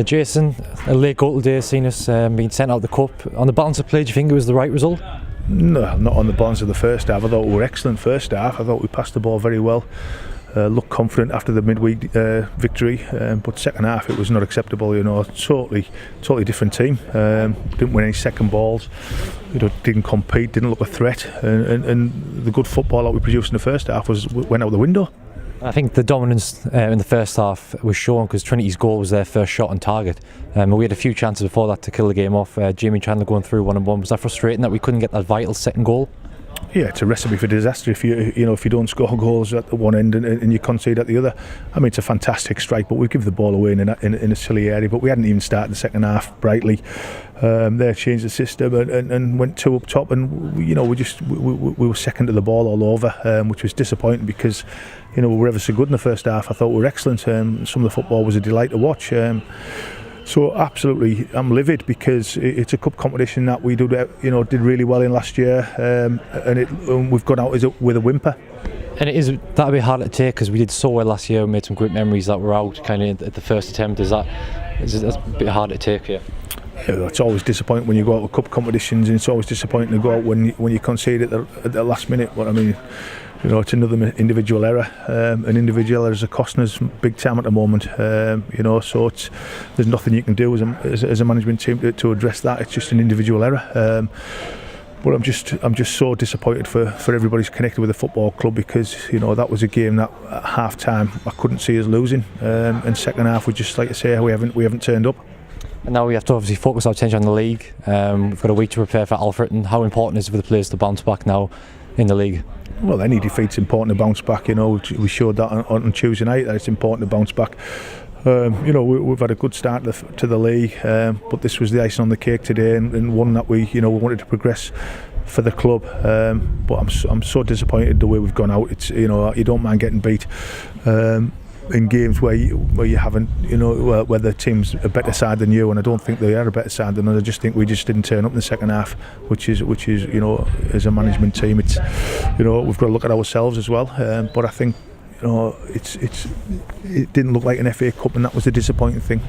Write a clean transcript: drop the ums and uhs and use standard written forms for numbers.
Jason, a late goal today, seen us being sent out the cup. On the balance of play, do you think it was the right result? No, not on the balance of the first half. I thought we were excellent first half. I thought we passed the ball very well. Looked confident after the midweek victory, but second half it was not acceptable. Totally different team. Didn't win any second balls. Didn't compete. Didn't look a threat. And the good football that we produced in the first half went out the window. I think the dominance in the first half was shown because Trinity's goal was their first shot on target. We had a few chances before that to kill the game off. Jamie Chandler going through 1-on-1. Was that frustrating that we couldn't get that vital second goal? Yeah, it's a recipe for disaster if you don't score goals at the one end and you concede at the other. I mean, it's a fantastic strike, but we give the ball away in a silly area. But we hadn't even started the second half brightly. They changed the system and went two up top, and we were second to the ball all over, which was disappointing because we were ever so good in the first half. I thought we were excellent. Some of the football was a delight to watch. So absolutely, I'm livid because it's a cup competition that we did really well in last year, and we've gone out with a whimper. And that'll be harder to take because we did so well last year. We made some great memories that were out kind of at the first attempt. That's a bit harder to take here. Yeah, it's always disappointing when you go out with cup competitions, and it's always disappointing to go out when you concede at the last minute. But I mean, it's another individual error. An individual error is costing us big time at the moment. So there's nothing you can do as a management team to address that. It's just an individual error. But I'm just so disappointed for everybody who's connected with the football club because that was a game that at half time I couldn't see us losing. And second half we just, like I say, we haven't turned up. And now we have to obviously focus our attention on the league. We've got a week to prepare for Alfred, and how important is it for the players to bounce back now in the league? Well, any defeat's important to bounce back. We showed that on Tuesday night that it's important to bounce back. We've had a good start to the league, but this was the icing on the cake today, and one that we wanted to progress for the club. But I'm so disappointed the way we've gone out. It's you don't mind getting beat. In games where you haven't, where the team's a better side than you, and I don't think they are a better side than us. I just think we just didn't turn up in the second half, which is as a management team, it's we've got to look at ourselves as well. But I think it didn't look like an FA Cup, and that was the disappointing thing.